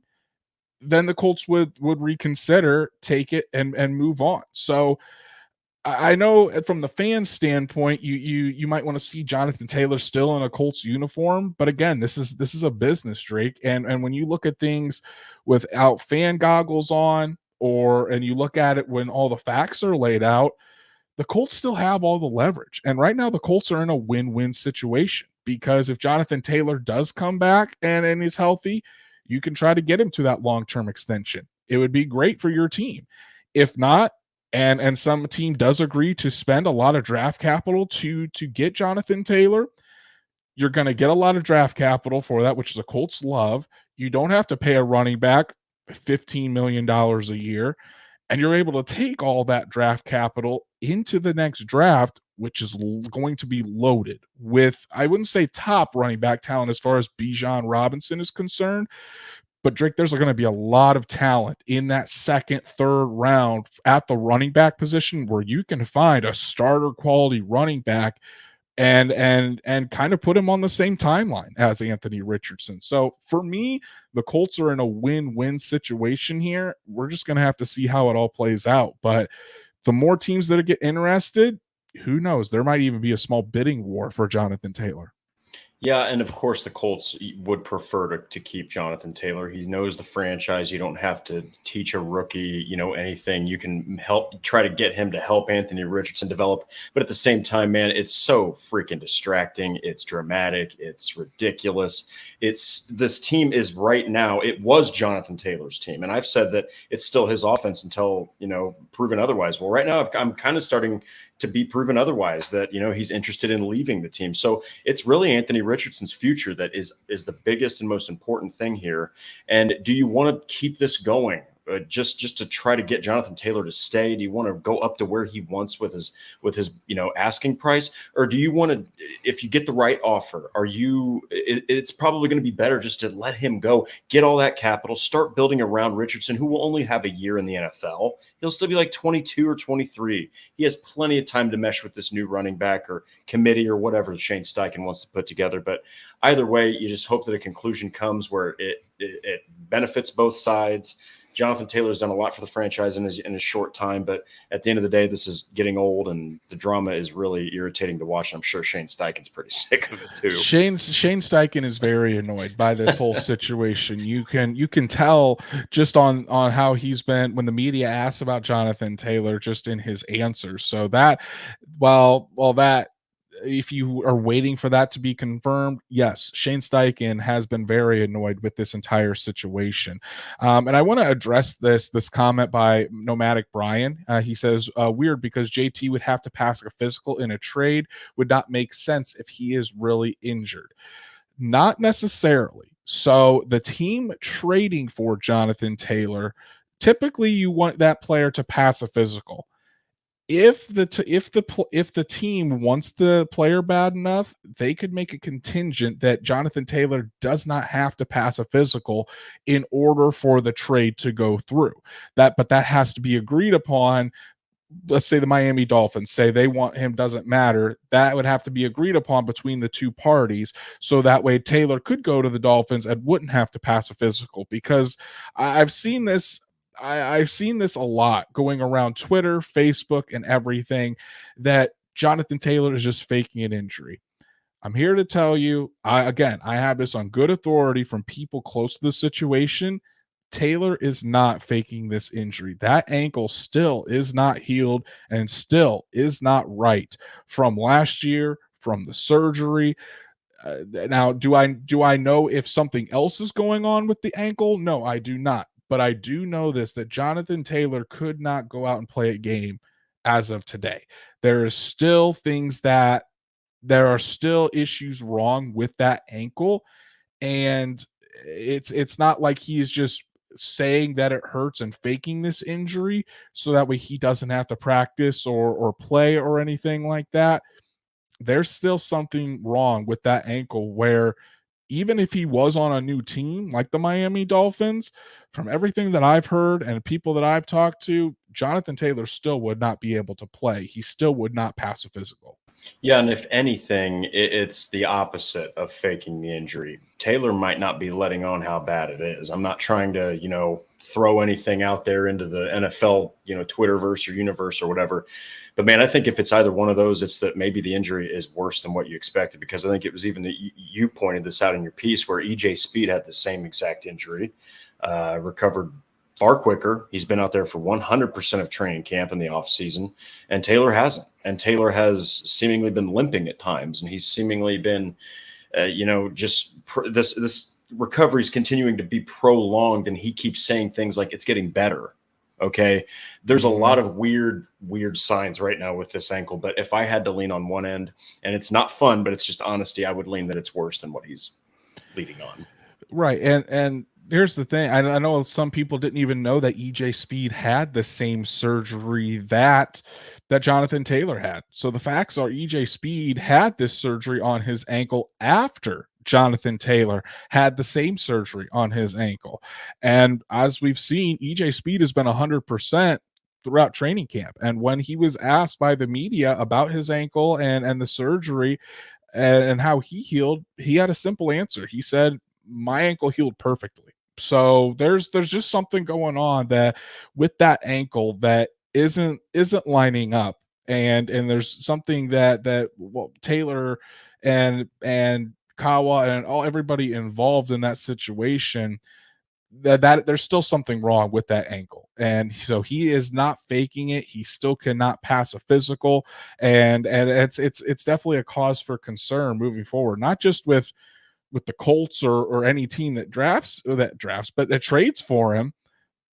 then the Colts would reconsider, take it, and move on. So I know from the fan standpoint, you might want to see Jonathan Taylor still in a Colts uniform, but again, this is a business, Drake, and when you look at things without fan goggles on, and you look at it when all the facts are laid out, the Colts still have all the leverage. And right now, the Colts are in a win-win situation because if Jonathan Taylor does come back and is healthy, you can try to get him to that long-term extension. It would be great for your team. If not, and some team does agree to spend a lot of draft capital to get Jonathan Taylor, you're going to get a lot of draft capital for that, which is a Colts love. You don't have to pay a running back $15 million a year, and you're able to take all that draft capital into the next draft, which is going to be loaded with, I wouldn't say top running back talent as far as Bijan Robinson is concerned, But Drake, there's going to be a lot of talent in that second, third round at the running back position where you can find a starter quality running back and kind of put him on the same timeline as Anthony Richardson. So for me, the Colts are in a win-win situation here. We're just going to have to see how it all plays out. But the more teams that get interested, who knows? There might even be a small bidding war for Jonathan Taylor. Yeah, and of course the Colts would prefer to keep Jonathan Taylor. He knows the franchise. You don't have to teach a rookie, anything. You can try to get him to help Anthony Richardson develop. But at the same time, man, it's so freaking distracting. It's dramatic. It's ridiculous. This team is right now, it was Jonathan Taylor's team. And I've said that it's still his offense until, proven otherwise. Well, right now I'm kind of starting to be proven otherwise, that he's interested in leaving the team. So it's really Anthony Richardson's future that is the biggest and most important thing here. And do you want to keep this going just to try to get Jonathan Taylor to stay? Do you want to go up to where he wants with his asking price, or do you want to, if you get the right offer, it's probably going to be better just to let him go, get all that capital, start building around Richardson, who will only have a year in the NFL. He'll still be like 22 or 23. He has plenty of time to mesh with this new running back or committee or whatever Shane Steichen wants to put together. But either way, you just hope that a conclusion comes where it benefits both sides. Jonathan Taylor's done a lot for the franchise in his short time, but at the end of the day, this is getting old, and the drama is really irritating to watch. I'm sure Shane Steichen's pretty sick of it too. Shane Steichen is very annoyed by this whole situation. You can tell just on how he's been when the media asks about Jonathan Taylor, just in his answers. So that that. If you are waiting for that to be confirmed, yes, Shane Steichen has been very annoyed with this entire situation. And I want to address this comment by Nomadic Brian. He says, weird because JT would have to pass a physical in a trade, would not make sense if he is really injured. Not necessarily. So the team trading for Jonathan Taylor, typically you want that player to pass a physical. If the team wants the player bad enough, they could make a contingent that Jonathan Taylor does not have to pass a physical in order for the trade to go through. But that has to be agreed upon. Let's say the Miami Dolphins say they want him, doesn't matter. That would have to be agreed upon between the two parties. So that way Taylor could go to the Dolphins and wouldn't have to pass a physical, because I've seen this a lot going around Twitter, Facebook, and everything, that Jonathan Taylor is just faking an injury. I'm here to tell you, I have this on good authority from people close to the situation. Taylor is not faking this injury. That ankle still is not healed and still is not right from last year, from the surgery. Now, do I know if something else is going on with the ankle? No, I do not. But I do know this, that Jonathan Taylor could not go out and play a game as of today. There are still issues wrong with that ankle. And it's not like he is just saying that it hurts and faking this injury so that way he doesn't have to practice or play or anything like that. There's still something wrong with that ankle, where even if he was on a new team like the Miami Dolphins, from everything that I've heard and people that I've talked to, Jonathan Taylor still would not be able to play. He still would not pass a physical. Yeah, and if anything, it's the opposite of faking the injury. Taylor might not be letting on how bad it is. I'm not trying to, throw anything out there into the NFL, Twitterverse or universe or whatever. But man, I think if it's either one of those, it's that maybe the injury is worse than what you expected, because I think it was even that you pointed this out in your piece where EJ Speed had the same exact injury, recovered far quicker. He's been out there for 100% of training camp in the offseason, and Taylor hasn't. And Taylor has seemingly been limping at times, and he's seemingly been, this recovery is continuing to be prolonged, and he keeps saying things like it's getting better. Okay. There's a lot of weird signs right now with this ankle, but if I had to lean on one end, and it's not fun, but it's just honesty, I would lean that it's worse than what he's leading on. Right. And here's the thing. I know some people didn't even know that EJ Speed had the same surgery that Jonathan Taylor had. So the facts are EJ Speed had this surgery on his ankle after Jonathan Taylor had the same surgery on his ankle. And as we've seen, EJ Speed has been 100% throughout training camp. And when he was asked by the media about his ankle and the surgery and how he healed, he had a simple answer. He said, "My ankle healed perfectly." So there's just something going on that with that ankle that isn't lining up. And there's something that well, Taylor and Kawa and everybody involved in that situation, that there's still something wrong with that ankle. And so he is not faking it. He still cannot pass a physical. And it's definitely a cause for concern moving forward, not just with the Colts or any team that but that trades for him,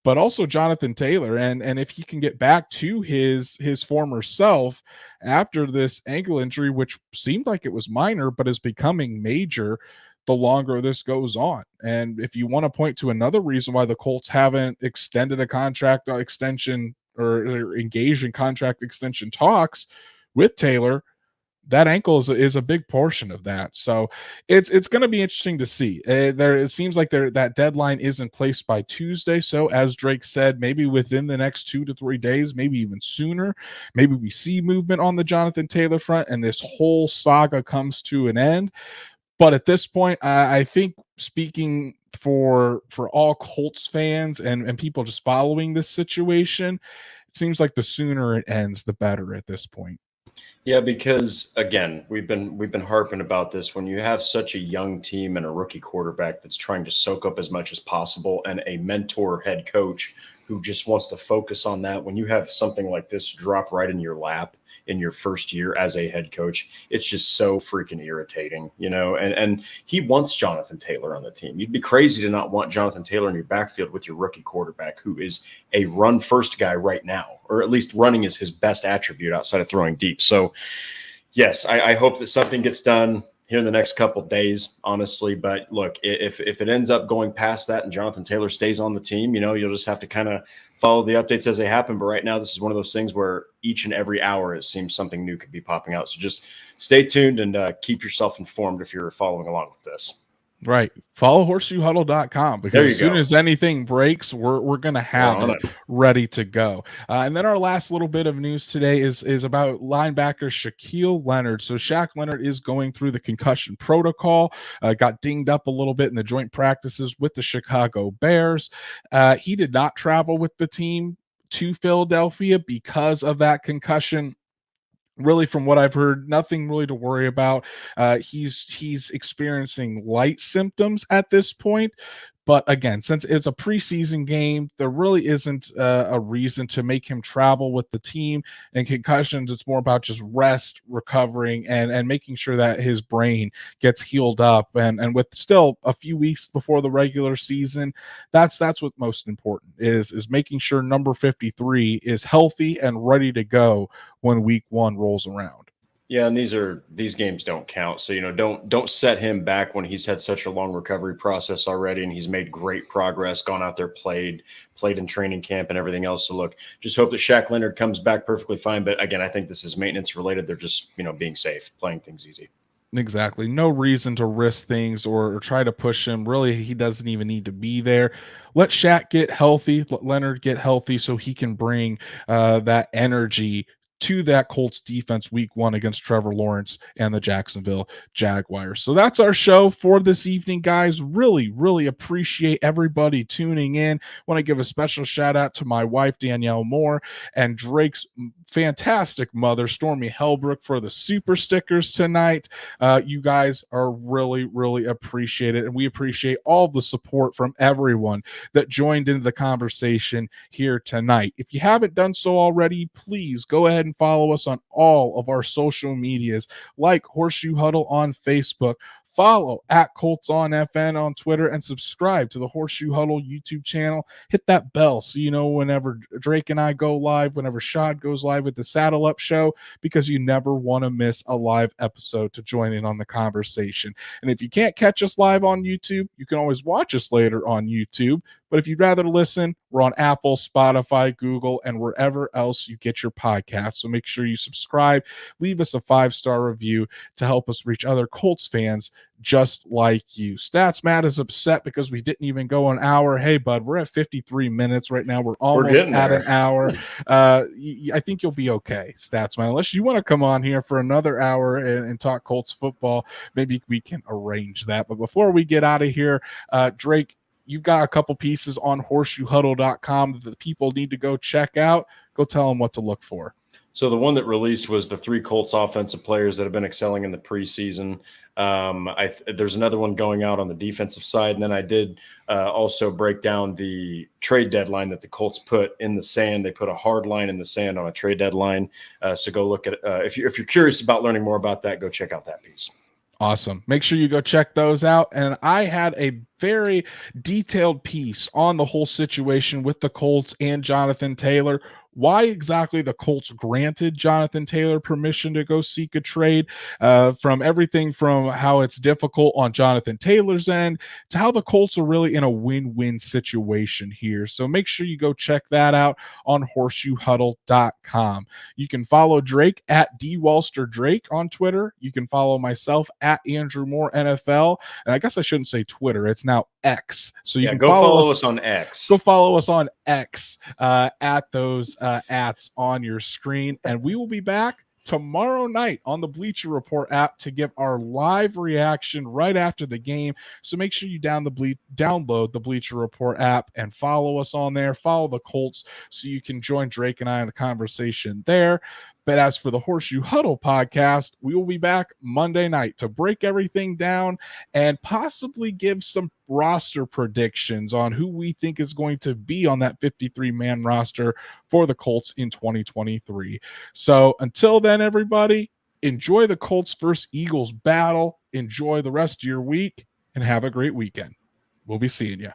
but also Jonathan Taylor. And if he can get back to his former self after this ankle injury, which seemed like it was minor, but is becoming major the longer this goes on. And if you want to point to another reason why the Colts haven't extended a contract extension or engaged in contract extension talks with Taylor, that ankle is a big portion of that. So it's going to be interesting to see. It seems like that deadline is in place by Tuesday. So as Drake said, maybe within the next 2 to 3 days, maybe even sooner, maybe we see movement on the Jonathan Taylor front and this whole saga comes to an end. But at this point, I think, speaking for all Colts fans and people just following this situation, it seems like the sooner it ends, the better at this point. Yeah, because again, we've been harping about this. When you have such a young team and a rookie quarterback that's trying to soak up as much as possible, and a mentor head coach who just wants to focus on that, when you have something like this drop right in your lap in your first year as a head coach, it's just so freaking irritating, you know. And he wants Jonathan Taylor on the team. You'd be crazy to not want Jonathan Taylor in your backfield with your rookie quarterback, who is a run first guy right now, or at least running is his best attribute outside of throwing deep. So yes, I hope that something gets done here in the next couple of days, honestly. But look, if it ends up going past that and Jonathan Taylor stays on the team, you know, you'll just have to kind of follow the updates as they happen. But right now, this is one of those things where each and every hour it seems something new could be popping out. So just stay tuned and keep yourself informed if you're following along with this. Right. Follow horseshoehuddle.com, because as soon as anything breaks, we're going to have it ready to go. And then our last little bit of news today is about linebacker Shaquille Leonard. So Shaq Leonard is going through the concussion protocol, got dinged up a little bit in the joint practices with the Chicago Bears. He did not travel with the team to Philadelphia because of that concussion. Really, from what I've heard, nothing really to worry about. He's experiencing light symptoms at this point. But again, since it's a preseason game, there really isn't a reason to make him travel with the team. And concussions, it's more about just rest, recovering, and making sure that his brain gets healed up. And with still a few weeks before the regular season, that's what's most important is making sure number 53 is healthy and ready to go when week 1 rolls around. Yeah, and these games don't count. So, you know, don't set him back when he's had such a long recovery process already, and he's made great progress, gone out there, played in training camp and everything else. So look, just hope that Shaq Leonard comes back perfectly fine. But again, I think this is maintenance related. They're just, you know, being safe, playing things easy. Exactly. No reason to risk things or try to push him. Really, he doesn't even need to be there. Let Shaq get healthy, let Leonard get healthy so he can bring that energy to that Colts defense week 1 against Trevor Lawrence and the Jacksonville Jaguars. So that's our show for this evening, guys. Really, really appreciate everybody tuning in. Want to give a special shout out to my wife, Danielle Moore, and Drake's fantastic mother, Stormy Helbrook, for the super stickers tonight. You guys are really, really appreciated, and we appreciate all the support from everyone that joined into the conversation here tonight. If you haven't done so already, please go ahead and follow us on all of our social medias, like Horseshoe Huddle on Facebook. Follow at Colts on FN on Twitter, and subscribe to the Horseshoe Huddle YouTube channel. Hit that bell so you know whenever Drake and I go live, whenever Shad goes live with the Saddle Up Show, because you never want to miss a live episode to join in on the conversation. And if you can't catch us live on YouTube, you can always watch us later on YouTube. But if you'd rather listen, We're on Apple, Spotify, Google, and wherever else you get your podcasts. So make sure you subscribe, leave us a 5-star review to help us reach other Colts fans just like you. Stats Matt is upset because we didn't even go an hour. Hey, bud, we're at 53 minutes right now. We're almost at an hour. I think you'll be okay, Stats Matt. Unless you want to come on here for another hour and talk Colts football, maybe we can arrange that. But before we get out of here, Drake, you've got a couple pieces on horseshoehuddle.com that the people need to go check out. Go tell them what to look for. So the one that released was the 3 Colts offensive players that have been excelling in the preseason. There's another one going out on the defensive side. And then I did also break down the trade deadline that the Colts put in the sand. They put a hard line in the sand on a trade deadline. So go look at if you're curious about learning more about that, go check out that piece. Awesome. Make sure you go check those out. And I had a very detailed piece on the whole situation with the Colts and Jonathan Taylor. Why exactly the Colts granted Jonathan Taylor permission to go seek a trade, from everything from how it's difficult on Jonathan Taylor's end to how the Colts are really in a win-win situation here. So make sure you go check that out on horseshoehuddle.com. You can follow Drake at DWalsterDrake on Twitter. You can follow myself at Andrew Moore NFL. And I guess I shouldn't say Twitter. It's now X. So you can go follow us on X. Go follow us on X at those ats on your screen. And we will be back tomorrow night on the Bleacher Report app to give our live reaction right after the game. So make sure you download the Bleacher Report app and follow us on there. Follow the Colts so you can join Drake and I in the conversation there. But as for the Horseshoe Huddle podcast, we will be back Monday night to break everything down and possibly give some roster predictions on who we think is going to be on that 53-man roster for the Colts in 2023. So until then, everybody, enjoy the Colts versus Eagles battle. Enjoy the rest of your week and have a great weekend. We'll be seeing you.